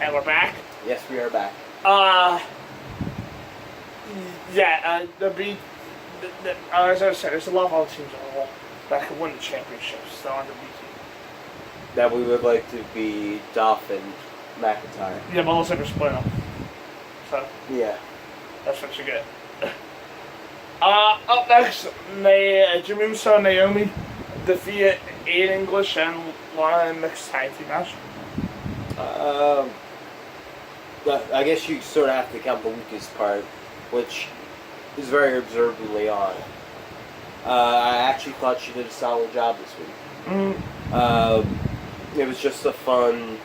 And we're back. Yes, we are back. As I said, there's a lot of other teams in the world that could win the championships. So under BT. That we would like to be Dolph and McIntyre. Yeah, but looks like we're splitting up. So yeah, that's what you get. Up next, Jimmy Uso and Naomi defeated Aiden English and won a mixed tag team match. I guess you sort of have to count the weakest part, which is very observably on. I actually thought she did a solid job this week. It was just a fun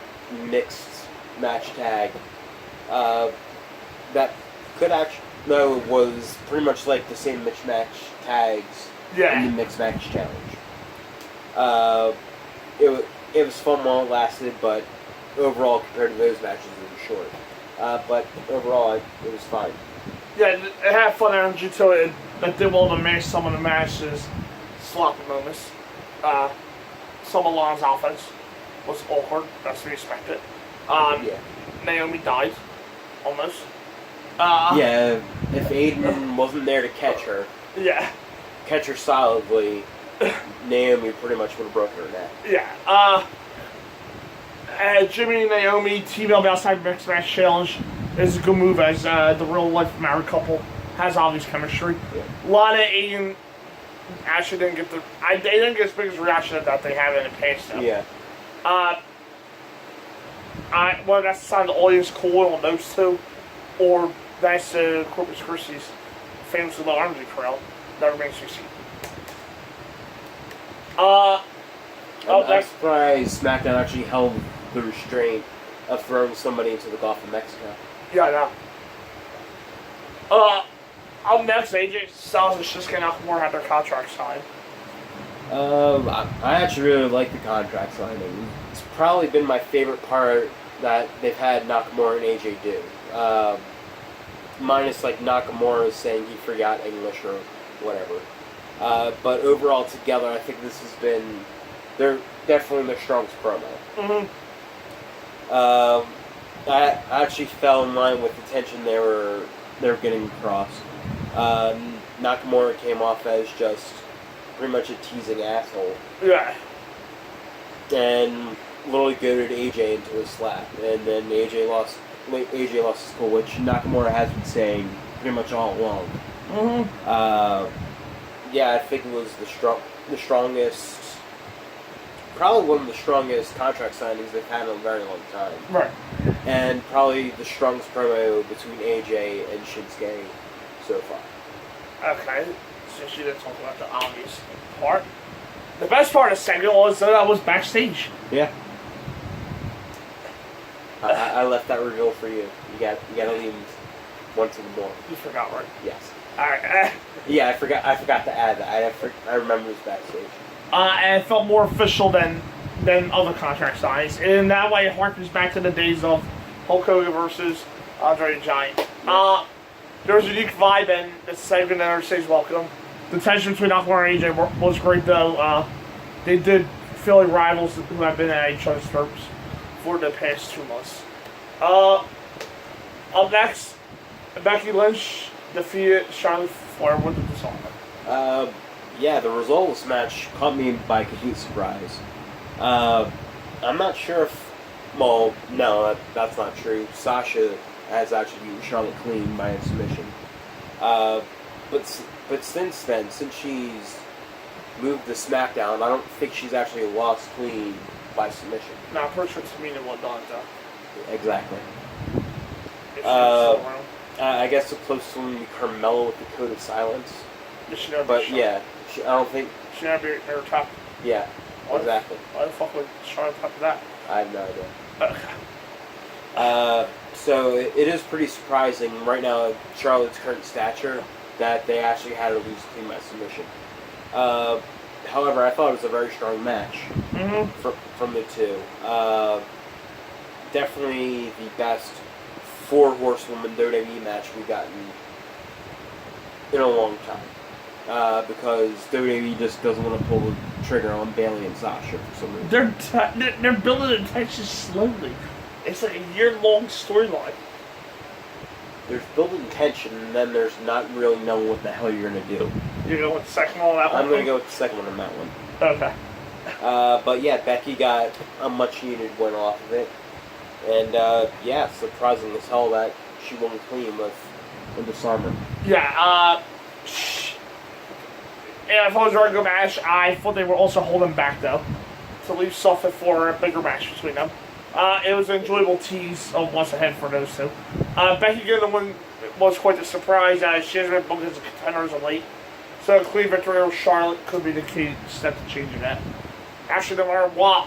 mixed match tag that could actually. No, it was pretty much like the same mixed match tags in the mixed match challenge. It was fun while it lasted, but overall, compared to those matches, it was short. But overall, it was fine. Yeah, it had fun energy to it. It did well to make some of the matches sloppy moments. Some of Lana's offense was awkward. That's to be expected. Naomi died, almost. If Aiden wasn't there to catch her solidly, Naomi pretty much would have broken her neck. Yeah. Jimmy and Naomi team up outside mixed match challenge is a good move as the real life married couple has obvious chemistry. Yeah. Lana and Aiden actually didn't get they didn't get as big a reaction that they have in the past though. Yeah. That's the sign of the audience cool on those two, or that's Corpus Christi's famous low energy crowd that remains to be seen. I'm surprised SmackDown actually held the restraint of throwing somebody into the Gulf of Mexico. Yeah, I know. Up next, AJ Styles and Shinsuke Nakamura had their contract signed. I actually really like the contract signing. It's probably been my favorite part that they've had Nakamura and AJ do. Minus like Nakamura saying he forgot English or whatever. But overall together, I think this has been they're definitely their strongest promo. I actually fell in line with the tension they were getting across. Nakamura came off as just pretty much a teasing asshole. Yeah. And literally goaded AJ into a slap, and then AJ lost his cool, which Nakamura has been saying pretty much all along. I think it was the strongest, probably one of the strongest contract signings they've had in a very long time. Right. And probably the strongest promo between AJ and Shinsuke so far. Okay, since you didn't talk about the obvious part. The best part of the segment was that I was backstage. Yeah. I left that reveal for you. You gotta leave one to the more. You forgot, right? Yes. Alright. Yeah, I forgot to add that. I remember it was backstage. And it felt more official than other contract signings. And that way it harkens back to the days of Hulk Hogan versus Andre the Giant. Yeah. There was a unique vibe in the segment that stage welcome. The tension between Nakamura and AJ was great though. They did feel like rivals who have been at each other's throats for the past 2 months. Up next, Becky Lynch defeated Charlotte Flair. What did this all about? The result of this match caught me by complete surprise. I'm not sure if... Well, no, that's not true. Sasha has actually beaten Charlotte clean by a submission. But since then, since she's moved to SmackDown, I don't think she's actually lost clean by submission. No, I'm pretty sure Tamina won on though. Exactly. If I guess the closest one would be Carmella with the Code of Silence. But yeah, I don't think... She never be her top. Yeah, exactly. Why the fuck would Charlotte top of that? I have no idea. So it is pretty surprising right now, Charlotte's current stature, that they actually had her lose clean by submission. However, I thought it was a very strong match from the two. Definitely the best 4 horsewoman WWE match we've gotten in a long time. Because WWE just doesn't want to pull the trigger on Bayley and Sasha for some reason. They're building the tension slowly. It's like a year-long storyline. There's building tension, and then there's not really knowing what the hell you're gonna do. You're going with the second one on that one? I'm gonna go with the second one on that one. Okay. But yeah, Becky got a much-needed win off of it, and yeah, surprising as hell that she won clean with the Summer. Yeah. And I thought it was a very good match. I thought they were also holding back though, to leave something for a bigger match between them. It was an enjoyable tease of what's ahead for those two. Becky getting the win was quite a surprise. She hasn't been booked as a contender as of late. So a clean victory over Charlotte could be the key step to changing that. Actually, no matter what,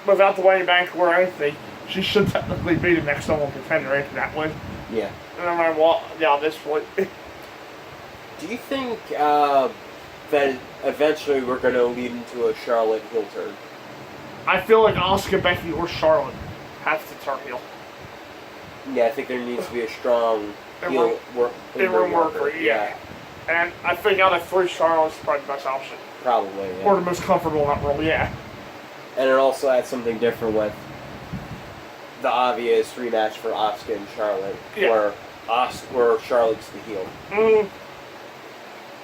without the winning bank or anything, she should technically be the next number one contender after that win. Yeah. No matter what, yeah, this point. Do you think that eventually we're going to lead into a Charlotte heel turn? I feel like Asuka, Becky, or Charlotte have to turn heel. Yeah, I think there needs to be a strong heel worker. Yeah. And I think out of three, Charlotte's probably the best option. Probably, yeah. Or the most comfortable in that role, yeah. And it also adds something different with the obvious rematch for Asuka and Charlotte, where Charlotte's the heel.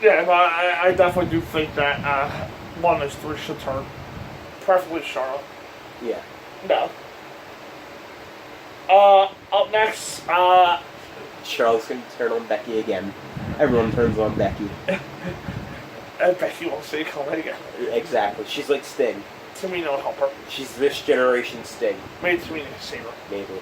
Yeah, but I definitely do think that one of those three should turn. Preferably Charlotte. Yeah. No. Up next, Charlotte's going to turn on Becky again. Everyone turns on Becky. And Becky won't see it coming again. Exactly. She's like Sting. Tamina will help her. She's this generation Sting. Maybe Tamina can save her. Maybe.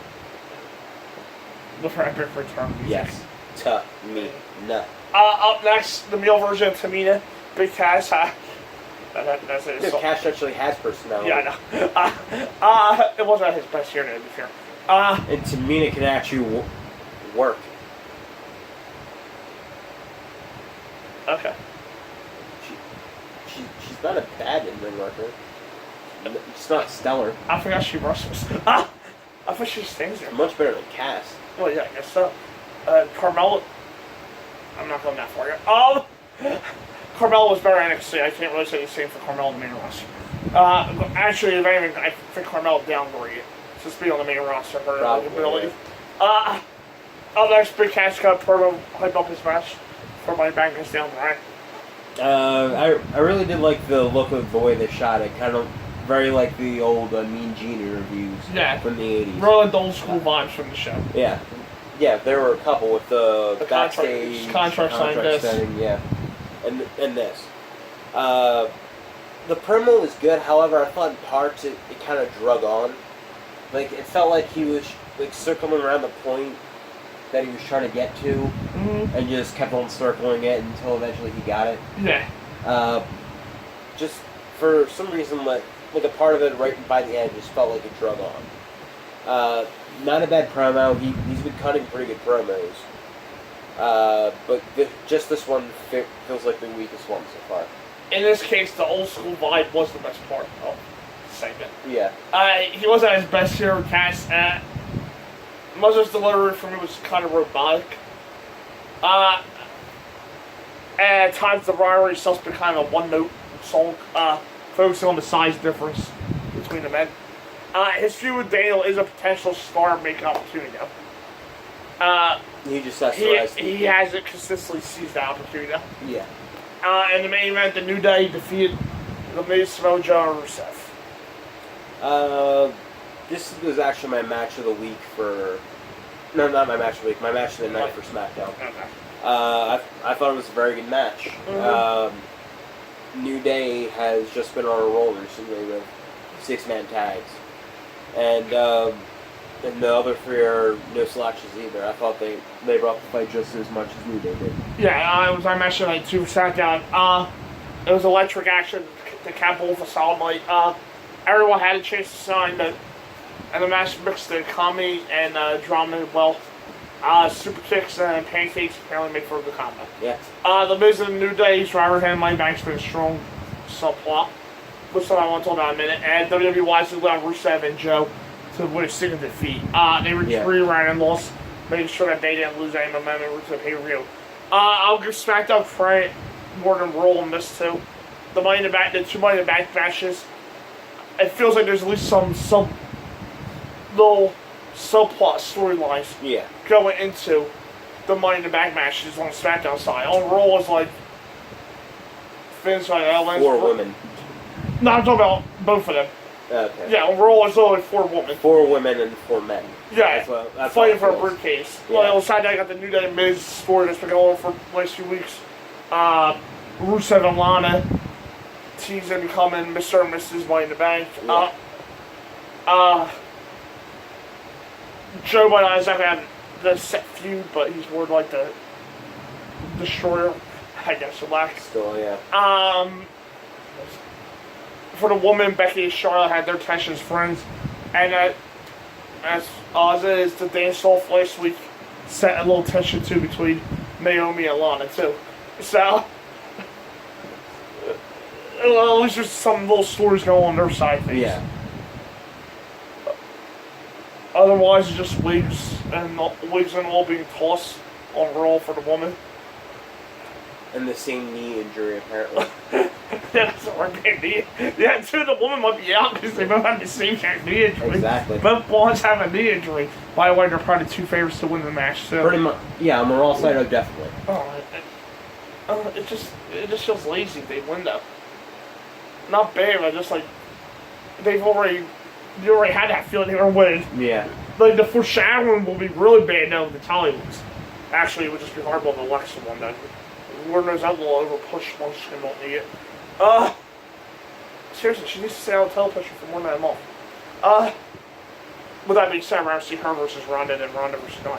With her epic return music. Yes. Tamina. Up next, the male version of Tamina. Big Cass. That's it. No, Cash actually has personality. Yeah, I know. It wasn't his best year, to be fair. And Tamina can actually work. Okay. She's not a bad in-ring worker. It's not stellar. I forgot she wrestles. I thought she stands there. Much better than Cass. Well, yeah, I guess so. Carmella. I'm not going that far yet. Carmella was better at NXT. I can't really say the same for Carmella in the main roster. Actually, if anything, I think Carmella downgraded. Just being on the main roster, her ability. Yeah. Up next, Big Cass got promo hype up his match for my bank is down the line. I really did like the look of the way they shot it. Kind of very like the old Mean Genie reviews from the 80s. Really the old school vibes from the show. Yeah. Yeah, there were a couple with the backstage contract signing, yeah. And this. The promo was good, however, I thought in parts it kind of drug on. Like, it felt like he was like circling around the point that he was trying to get to, and just kept on circling it until eventually he got it. Yeah. Just for some reason, like a part of it right by the end just felt like it drug on. Not a bad promo. He's been cutting pretty good promos. But just this one feels like the weakest one so far. In this case, the old school vibe was the best part of the segment. Yeah. He wasn't at his best here with Cass. Most of his delivery for me was kind of robotic. And at times the rivalry stuff's been kind of a one-note song, focusing on the size difference between the men. His feud with Daniel is a potential star-making opportunity, though. He just has to he hasn't consistently seized that opportunity, though. Yeah. In the main event, the New Day defeated the Miz, Samoa Joe, and Rusev. This was actually my match of the week for... No, not my match of the week. My match of the night for SmackDown. Okay. I thought it was a very good match. New Day has just been on a roll recently with 6-man tags. And the other three are no slouches either. I thought they brought the fight just as much as New Day did. Yeah, it was my match tonight too. SmackDown. It was electric action to cap off a solid night. Everyone had a chance to sign and the match mixed the comedy and drama well. Super kicks and pancakes apparently make for a good combo. Yeah. The Miz and the New Day's rivalry hand money back's been a strong subplot. Which one I want to talk about in a minute. And WWE wisely allowed Rusev and Joe to win a single defeat. They were 3 round and lost, making sure that they didn't lose any momentum to the pay-per-view. I'll give SmackDown credit more than Raw on this too. The two Money in the Bank matches. It feels like there's at least some little subplot storylines Yeah. going into the Money in the Bank matches on the SmackDown side. On Raw was like Finn's like Four women. No, I'm talking about both of them. Okay. Yeah, on Raw was only 4 women. 4 women and 4 men. Yeah, that's fighting for a briefcase. Yeah. Well, on SmackDown, I got the New Day Miz story that's been going on for the last few weeks. Rusev and Lana teasing becoming Mr. and Mrs. Money in the Bank. Yeah. Joe might not exactly have the set feud, but he's more like the destroyer, I guess, for lack. Still, yeah. For the woman, Becky and Charlotte had their tensions friends, and as Oz is, the dance off last week set a little tension too between Naomi and Lana too. So, well, at least there's some little stories going on their side of things. Yeah. Otherwise, it's just wigs and all being tossed on Raw for the woman. And the same knee injury, apparently. Yeah, that's a bad knee. Yeah, too, the woman might be out because they both have the same exact knee injury. Exactly. Both blondes have a knee injury. By the way, they're probably 2 favorites to win the match. So. Pretty much. Yeah, on the Raw side, definitely. It just feels lazy if they win though. Not bad, but just like you already had that feeling they were winning. Yeah. Like the foreshadowing will be really bad now with the Tally ones. Actually, it would just be horrible with the Alexa one then. Lord knows that will over push once she don't need it. Seriously, she needs to stay out of television for more than a month. With that being said, I'd rather see her versus Ronda than Ronda versus Nia.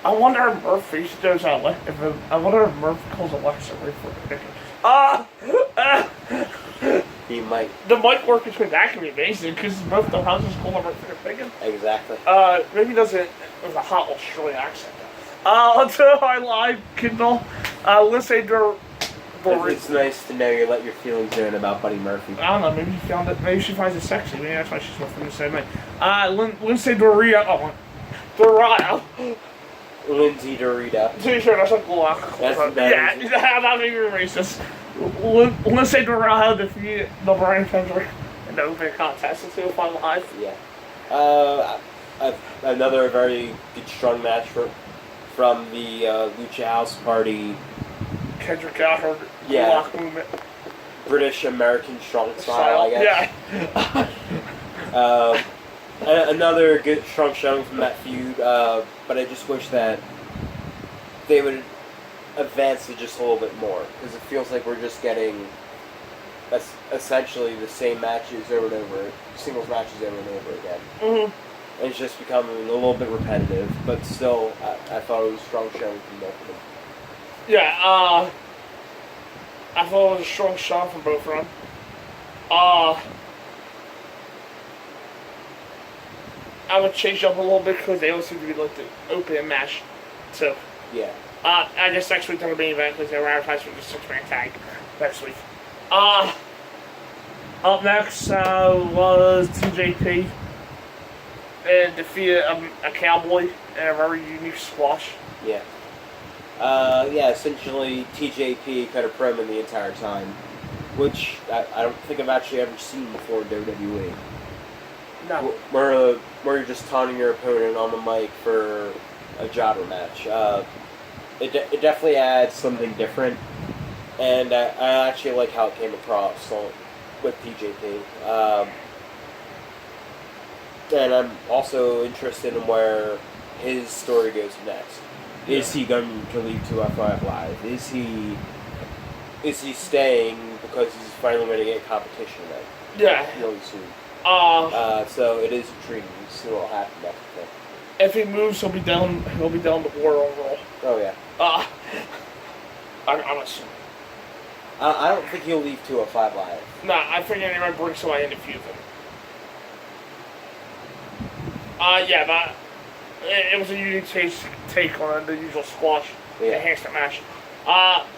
I wonder if Murphy does that. I wonder if Murphy calls Alexa right for the picking. He might. The mic work between that can be amazing because both the houses call him right for the picking. Exactly. Maybe he doesn't with a hot Australian accent. Onto our live Kindle. Lindsay It's nice to know you let your feelings known about Buddy Murphy. I don't know, maybe he found it. Maybe she finds it sexy. Maybe that's why she's with him the same way. Lindsay Dorito. Lindsay Dorito. To be sure, that's a block. That's yeah, not even racist. Lindsay Dorito defeated the Brian Kendrick in the open contest in 205 Live. Yeah. Another very good, strong match from the Lucha House Party. Kendrick got her block movement. British American strong style, I guess. Yeah. Another good, strong showing from that feud, but I just wish that they would advance it just a little bit more, because it feels like we're just getting essentially the same matches over and over, singles matches over and over again. Mm-hmm. And it's just becoming a little bit repetitive, but still, I thought it was a strong showing from both of them. Yeah, I thought it was a strong shot from both of them. I would change up a little bit because they all seem to be like the open match. So, yeah. I guess next week they're going to be an event because they were advertised for the 6-man tag next week. Up next was TJP and defeated a cowboy in a very unique squash. Yeah. Essentially TJP cut a promo the entire time, which I don't think I've actually ever seen before in WWE. No. Where you're just taunting your opponent on the mic for a jobber match. It definitely adds something different, and I actually like how it came across with TJP. And I'm also interested in where his story goes next. Yeah. Is he going to leave 205 Live? Is he staying because he's finally going to get competition then? Yeah. Really soon. So it is intriguing to see what will happen next. If he moves, he'll be down the war overall. Oh yeah. I'm assuming. I don't think he'll leave 205 Live. Nah, I think they might bring somebody in to feud him. Yeah, but it was a unique take on the usual squash enhancement match.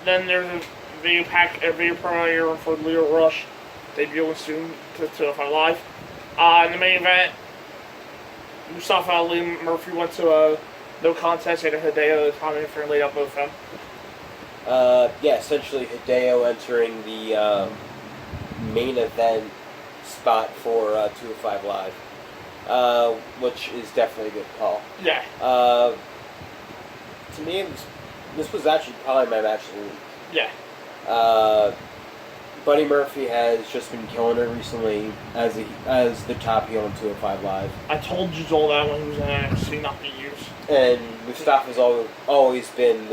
Then there's a video premiere for Leo Rush debuting soon to 205 Live. In the main event, Mustafa Ali Murphy went to a no contest and Hideo Tommy for laid up both of them. Essentially Hideo entering the main event spot for 205 Live, which is definitely a good call. Yeah. To me, this was actually probably my match of the week. Yeah. Buddy Murphy has just been killing it recently as the top heel on 205 Live. I told you all that when he was in NXT, not the years. And Mustafa's always been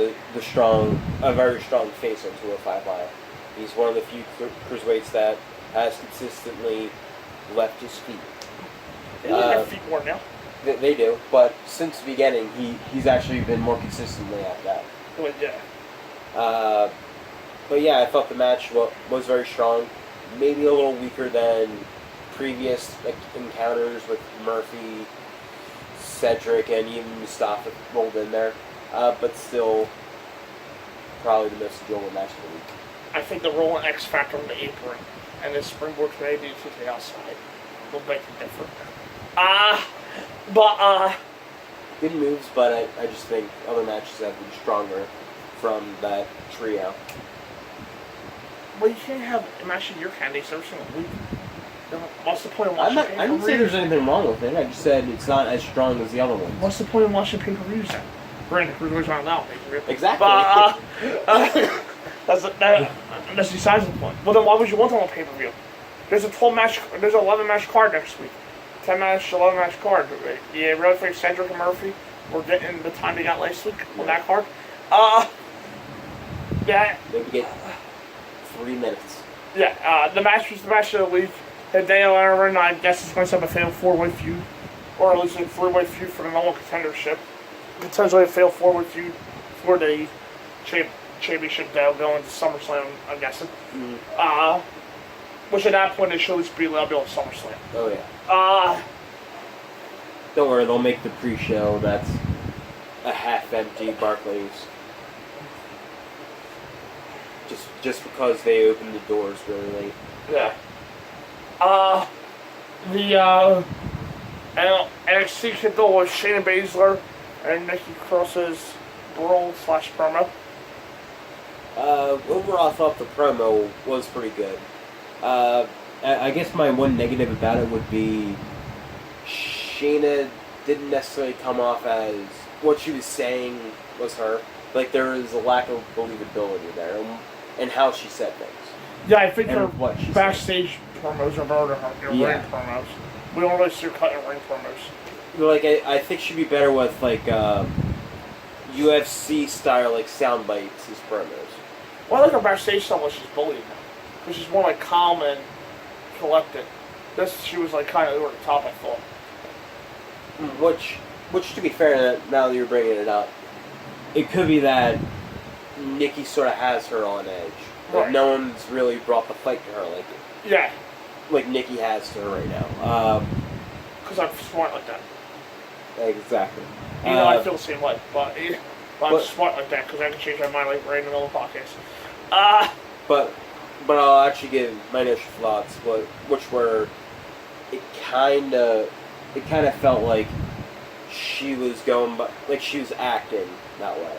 a very strong face on 205 Live. He's one of the few cruiserweights that has consistently left his feet. They don't have feet more now. They do, but since the beginning, he's actually been more consistently at that. Well, yeah. But yeah, I thought the match was very strong. Maybe a little weaker than previous encounters with Murphy, Cedric, and even Mustafa rolled in there. But still, probably the most enjoyable match of the week. I think the rolling X Factor on the apron and the springboard maybe to the outside will make it different. Good moves, but I just think other matches have been stronger from that trio. Well, you can't have a match of your candidates every single week. What's the point of watching pay-per-views? I didn't say there's anything wrong with it. I just said it's not as strong as the other ones. What's the point of watching pay-per-views then? Granted, cruiserweights aren't allowed pay-per-view. Exactly. But, that's besides the point. Well, then why would you want them on pay-per-view? There's a 11 match card next week. 10 match, 11 match card. You really think Cedric and Murphy were getting the time they got last week on that card? Yeah. Maybe get 3 minutes. Yeah, the match was the match of the week. Hideo Aaron, I guess it's going to have a fatal 4-way feud. Or at least a 3-way feud for the normal contendership. Potentially a fatal 4-way feud for the championship that'll go into SummerSlam, I'm guessing. Mm-hmm. Which at that point, they should at least be allowed to be on SummerSlam. Oh, yeah. Don't worry, they'll make the pre-show that's a half-empty Barclays. Just because they opened the doors really late. Yeah. NXT kicked off with Shayna Baszler and Nikki Cross's brawl/promo. Overall, I thought the promo was pretty good. I guess my one negative about it would be Shayna didn't necessarily come off as what she was saying was her. Like, there was a lack of believability there and how she said things. Yeah, I think And her what she backstage promos are better than her ring promos. We don't really see her cutting ring promos. Like, I think she'd be better with, like, UFC style, like, sound bites as promos. Well, I like her backstage stuff when she's bullied now. Because she's more, like, calm and collected. This, she was, like, kind of over the top, I thought. Which, to be fair, now that you're bringing it up, it could be that Nikki sort of has her on edge. Like, no one's really brought the fight to her like Nikki has to her right now. Because I'm smart like that. Exactly. You know, I feel the same way, but I'm smart like that because I can change my mind like right in the middle of the podcast. But I'll actually give my initial thoughts, which were it kind of felt like she was going, like she was acting that way.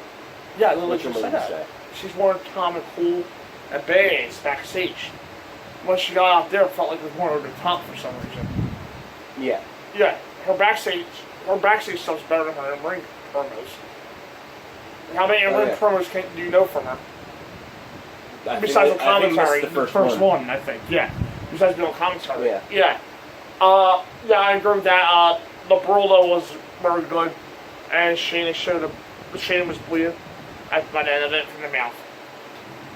Yeah, like you said that. She's more calm and cool and badass backstage. When she got out there, it felt like it was more over the top for some reason. Yeah. Yeah, her backstage stuff's better than her in-ring promos. How many in-ring promos do you know from her? Besides the commentary, the first one, I think. Yeah. Besides being on commentary. Yeah. Yeah. Yeah, I agree with that. The brawl though was very good, and Shayna was bleeding by the end of it from the mouth.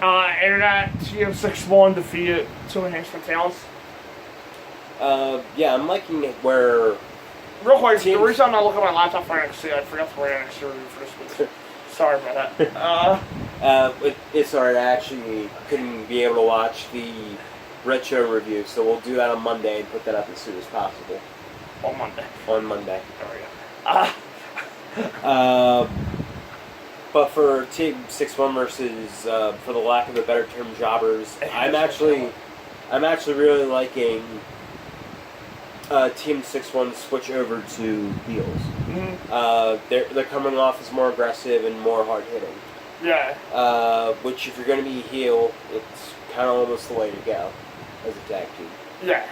Internet TM61 defeated 2 enhancement talents. Yeah, I'm liking it where. Real quick, the reason I'm not looking at my laptop for NXT, I forgot to write NXT review for this week. Sorry about that. It's alright, I actually couldn't be able to watch the retro review, so we'll do that on Monday and put that up as soon as possible. On Monday. There we go. But for Team 6-1 versus, for the lack of a better term, jobbers, I'm actually really liking Team 6-1 switch over to heels. Mm-hmm. They're coming off as more aggressive and more hard hitting. Yeah. Which if you're going to be heel, it's kind of almost the way to go. as a tag team. Yeah,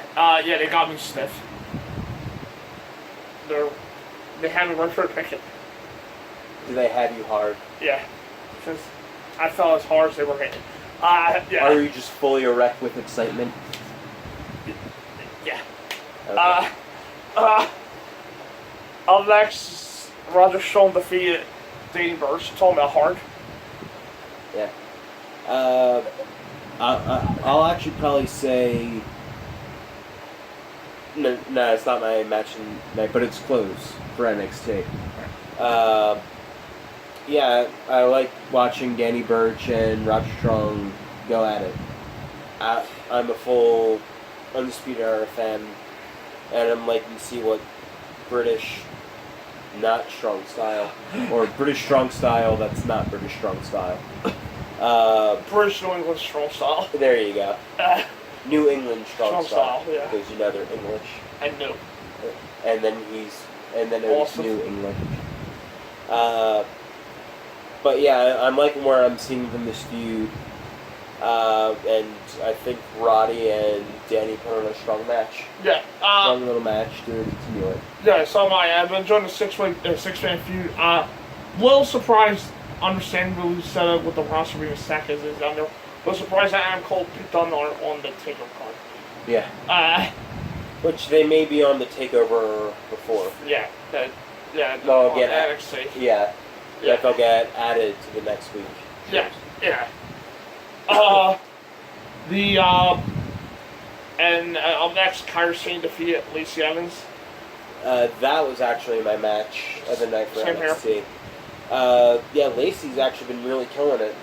yeah, they got me stiff. They had me right for a picket. Do they have you hard? Yeah, because I fell as hard as they were hitting. Yeah. Are you just fully erect with excitement? Yeah. Okay. Up next, Roger Strong defeated Danny Burch. Told me hard. Yeah. I'll actually probably say. No, it's not my match tonight, but it's close for NXT. Yeah, I like watching Danny Burch and Roger Strong go at it. I'm a full Undisputed Era fan, and I'm liking to see what British, not strong style, or British strong style that's not British strong style. British New England strong style. There you go. New England strong style, yeah. because you know they're English. I knew. And then it was New England. But yeah, I'm liking where I'm seeing from this feud. And I think Roddy and Danny put on a strong match. Yeah. Strong little match to continue it. Yeah, so I've been enjoying the six-man feud. Little surprised, understandably set up with the roster being stacked as is down there. But surprised that Adam Cole picked on the takeover card. Yeah. Which they may be on the takeover before. Yeah. They'll get NXT. Yeah. That they'll get added to the next week. Yeah. And up next, Kairi Sane defeated Lacey Evans. That was actually my match of the night for Same NXT. Yeah, Lacey's actually been really killing it.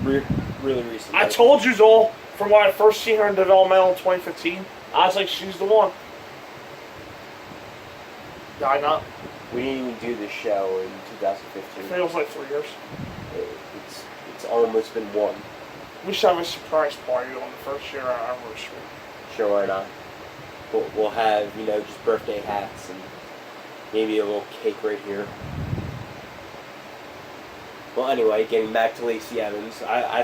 Really recently. I told you all from when I first seen her in developmental in 2015. I was like, she's the one. Did I not? We didn't even do this show in 2015. It feels like 3 years. It's almost been one. We should have a surprise party on the first year anniversary. Sure, why not? We'll have, just birthday hats and maybe a little cake right here. Well, anyway, getting back to Lacey Evans, I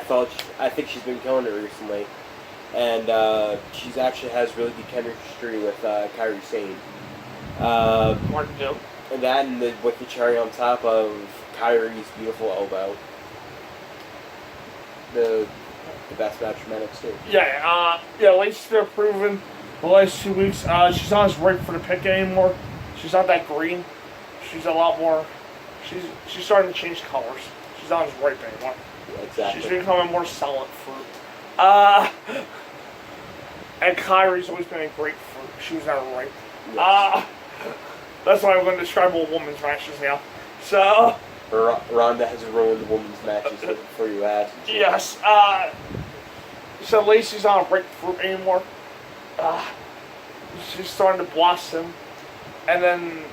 think she's been killing it recently, and she's actually has really good chemistry with Kairi Sane. Hard to do. And that, and with the cherry on top of Kairi's beautiful elbow, the best match from NXT. Yeah, Lacey's been proven the last 2 weeks. She's not as ripe for the pick anymore. She's not that green. She's a lot more. She's starting to change colors. She's not as ripe anymore. Yeah, exactly. She's becoming more solid fruit. And Kyrie's always been a grapefruit. She was never ripe. Yes. That's why I'm going to describe all women's matches now. So. Ronda has ruined women's matches for you, ass. Yes. So Lacey's not a ripe fruit anymore. She's starting to blossom. And then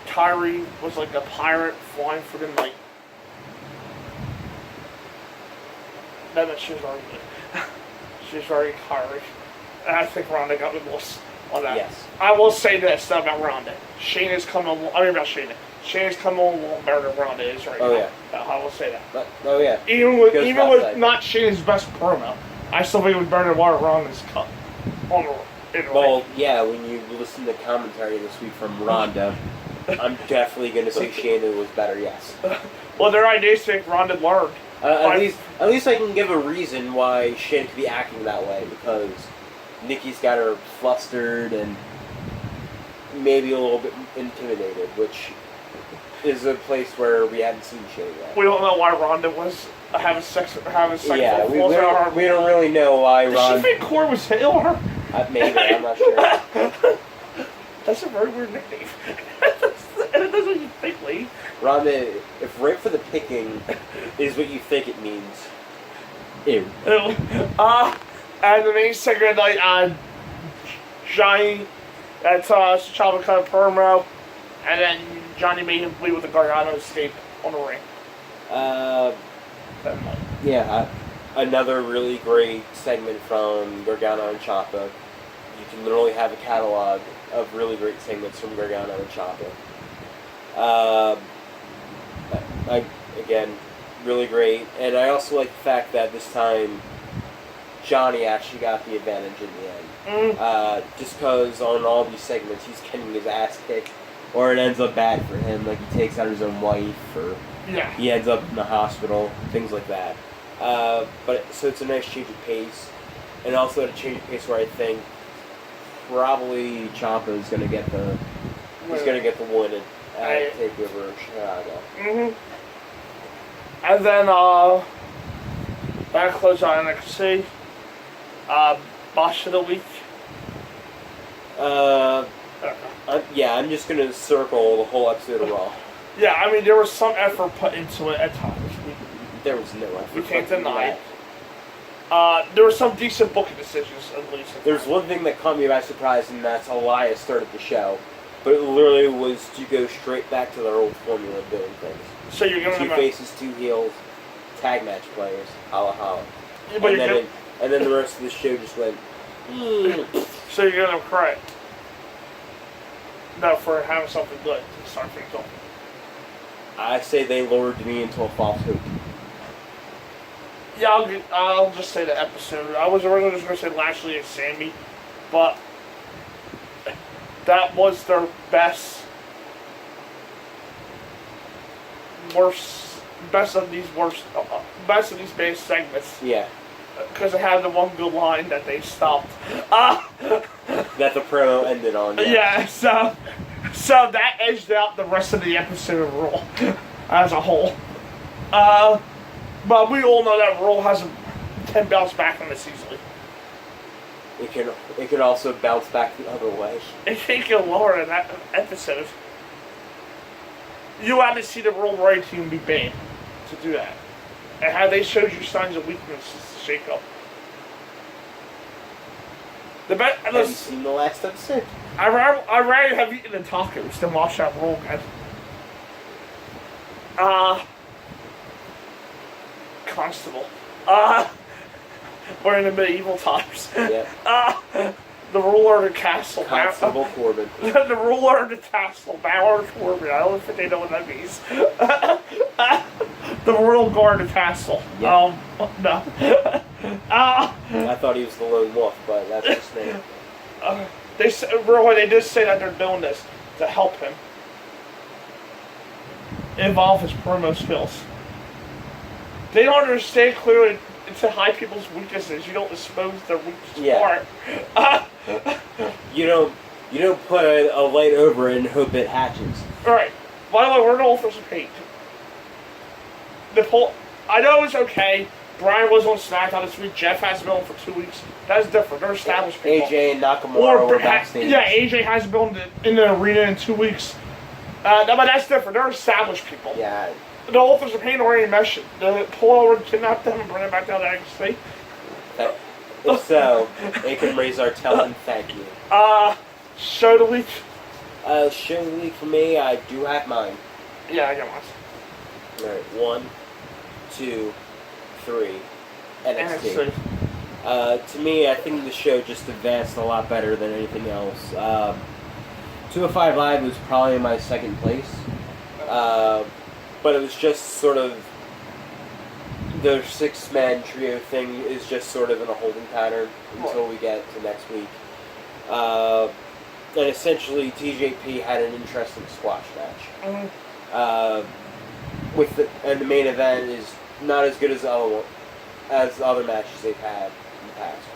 Kyrie was like a pirate flying through the night. Then she was already good. She's very Kyrie. And I think Ronda got the most on that. Yes. I will say this about Ronda. Shayna's coming along. I mean, about Shayna. Shayna's coming along better than Ronda is right now. Yeah. I will say that. Oh yeah. Even with not Shayna's best promo, I still think it was better than what Ronda's cut. Well, yeah, when you listen to commentary this week from Ronda, I'm definitely going to say Shayna was better, yes. Well, their ideas think Ronda learned. At least I can give a reason why Shayna could be acting that way, because Nikki's got her flustered and maybe a little bit intimidated, which is a place where we haven't seen Shayna yet. We don't know why Ronda was having sex. Yeah, we don't really know why Ronda. Did she think Corey was hitting her? Maybe, I'm not sure. That's a very weird nickname. It doesn't what you think, Lee. Ronda, if right for the picking is what you think it means, ew. And the main segment night, Johnny, that's Chavo cut a promo, and then Johnny made him bleed with the Gargano escape on the ring. Yeah, another really great segment from Gargano and Ciampa. You can literally have a catalog of really great segments from Gargano and Ciampa. Again, really great. And I also like the fact that this time Johnny actually got the advantage in the end. Just because on all these segments he's getting his ass kicked, or it ends up bad for him, like he takes out his own wife, or he ends up in the hospital, things like that. But so it's a nice change of pace, and also a change of pace where I think probably Ciampa is going to get the win at Takeover Chicago. And then that close on NXT. Boss of the week. I'm just gonna circle the whole episode of Raw. Yeah, I mean there was some effort put into it at times. There was no effort. We can't deny. There were some decent booking decisions, at least. There's one thing that caught me by surprise, and that's Elias started the show. But it literally was to go straight back to their old formula of doing things. So you're giving them 2 faces, 2 heels, tag match players, holla holla. Yeah, and then the rest of the show just went. So you're giving them credit. No, for having something good to start things off. I say they lured me into a false hope. Yeah, I'll just say the episode. I was originally just going to say Lashley and Sammy, but that was their best of these base segments. Yeah. Because it had the one good line that they stopped. That the promo ended on. Yeah, so that edged out the rest of the episode of Raw as a whole. But we all know that Raw can bounce back from this easily. It can also bounce back the other way. It can't get lower in that episode. You had to see the Raw Raid team be banned to do that. And how they showed you signs of weakness to shake up. Have you seen the last episode? I'd rather have eaten the tacos than watch that Raw again. Constable. We're in the medieval times. Yeah. The ruler of the castle. Constable Corbin. The ruler of the castle. Bauer Corbin. I don't think they know what that means. The royal guard of the castle. Yep. No. I thought he was the lone wolf, but that's his name. They did say that they're doing this to help him evolve his promo skills. They don't understand clearly to hide people's weaknesses. You don't expose their weakest part. You don't put a light over it and hope it hatches. Alright. By the way, we're going for some hate. I know it's okay. Brian was on SmackDown this week. Jeff has been on for 2 weeks. That's different. They're established people. AJ and Nakamura were backstage. Yeah, AJ hasn't been in the arena in 2 weeks. No, but that's different. They're established people. Yeah. The authors of Pain already mentioned. The pull over, kidnap them, and bring them back down to NXT. If so, they can raise our talent. Thank you. Show of the week. Show of the week for me, I do have mine. Yeah, I got mine. Alright, 1, 2, 3. NXT. To me, I think the show just advanced a lot better than anything else. 205 Live was probably my second place. But it was just sort of the 6-man trio thing is just sort of in a holding pattern until we get to next week. And essentially, TJP had an interesting squash match. And the main event is not as good as other matches they've had in the past.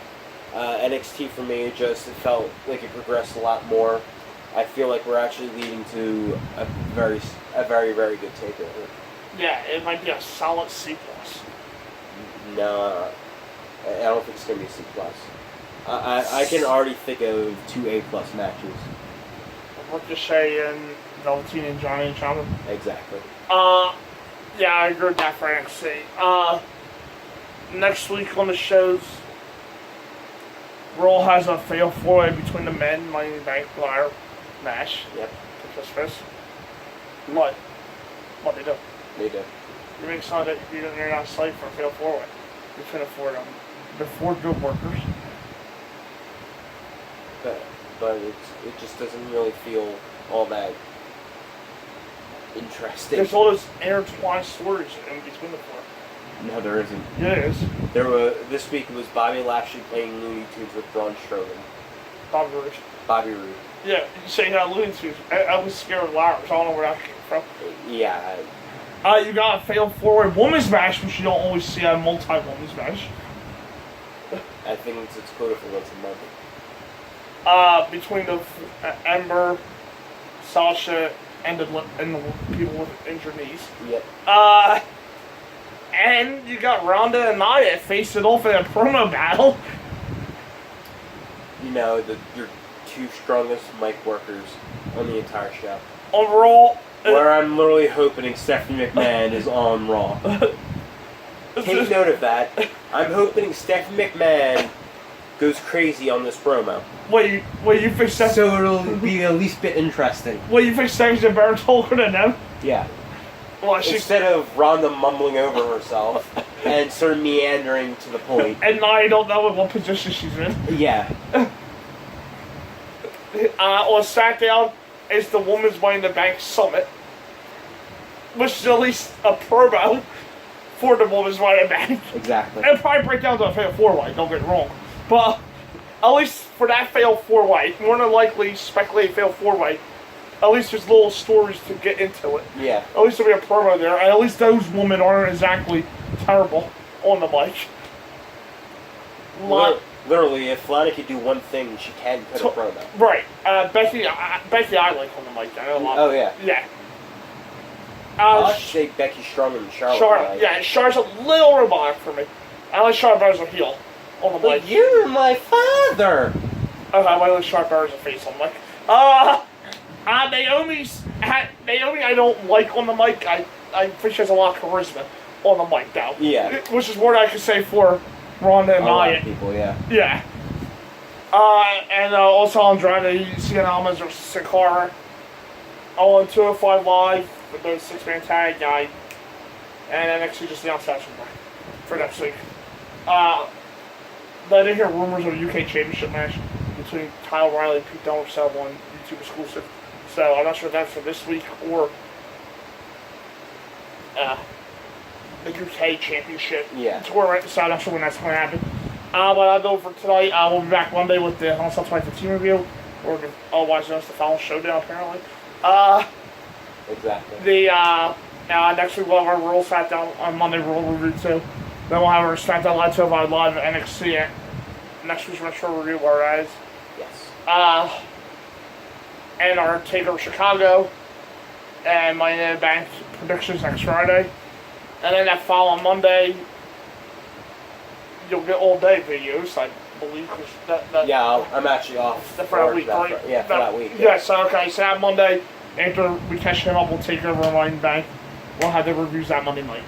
NXT for me, it felt like it progressed a lot more. I feel like we're actually leading to a very, very good takeover. Yeah, it might be a solid C+. No, I don't think it's going to be a C+. I can already think of 2 A+ matches. Ricochet and Velveteen and Johnny and Ciampa. Exactly. Yeah, I agree with that for NXT. Next week on the shows, Raw has a fatal 4-way between the men, Money in the Bank, Ladder match. Yep. Participants. What? What they do? They do. You make sound that you're not slated for a fatal 4-way between the 4 good workers. But it just doesn't really feel all that interesting. There's all those intertwined stories in between the 4. No, there isn't. Yeah, it is. This week it was Bobby Lashley playing Looney Tunes with Braun Strowman. Bobby Roode. Bobby Roode. Yeah, you say Looney Tunes. I was scared of Lars. I don't know where that came from. Yeah. You got a fatal 4-way women's match, which you don't always see a multi-women's match. I think it's quota for once a month. Between the Ember, Sasha, and the people with injured knees. Yep. And you got Ronda and Nia face it off in a promo battle. You know, your two strongest mic workers on the entire show. On Raw. Where I'm literally hoping Stephanie McMahon is on Raw. Take note of that. I'm hoping Stephanie McMahon goes crazy on this promo. Wait, you think Stephanie... So it'll be at least a bit interesting. Wait, you think Stephanie's a better talker than them? Yeah. Well, instead of Ronda mumbling over herself and sort of meandering to the point. And Nia don't know what position she's in. Yeah. On SmackDown is the Women's Money in the Bank Summit, which is at least a promo for the Women's Money in the Bank. Exactly. It'll probably break down to a fatal 4-way, don't get me wrong. But at least for that fatal 4-way, more than likely speculate fatal 4-way, at least there's little stories to get into it. Yeah. At least there'll be a promo there, and at least those women aren't exactly terrible on the mic. Literally, if Lana could do one thing, she can put a promo. Right. Becky I like on the mic. I know a lot. Oh, yeah. Yeah. I'll say Becky's stronger than Charlotte. Yeah, Charlotte's a little robotic for me. I like Charlotte better as a heel on the mic. But you're my father! Okay, I like Charlotte better as a face on the mic. Naomi, I don't like on the mic. I think she has a lot of charisma on the mic now. Yeah. Which is more than I could say for Ronda and Nia. A lot of people, yeah. Yeah. And also Andrade, Cien Almas versus Sin Cara. All in 205 Live with those 6-man tag guy. And NXT just announced that for next week. I didn't hear rumors of a UK Championship match between Kyle O'Reilly and Pete Dunne for one YouTube exclusive. So I'm not sure if that's for this week or the UK Championship tour right so I'm not sure when that's going to happen. But I'll go for tonight. We'll be back Monday with the Hell 2015 review, or otherwise known as the Final Showdown, apparently. Exactly. Next week we'll have our Raw SmackDown on Monday Raw review too. Then we'll have our SmackDown Live 205 Live at NXT next week's Retro review, whereas. Yes. And our Takeover Chicago and Money in the Bank predictions next Friday. And then that following Monday, you'll get all day videos, I believe. Yeah, I'm actually off. For that week, right? For that week. Yeah, so okay, so that Monday, after we catch him up, we'll take over Money in the Bank. We'll have the reviews that Monday night.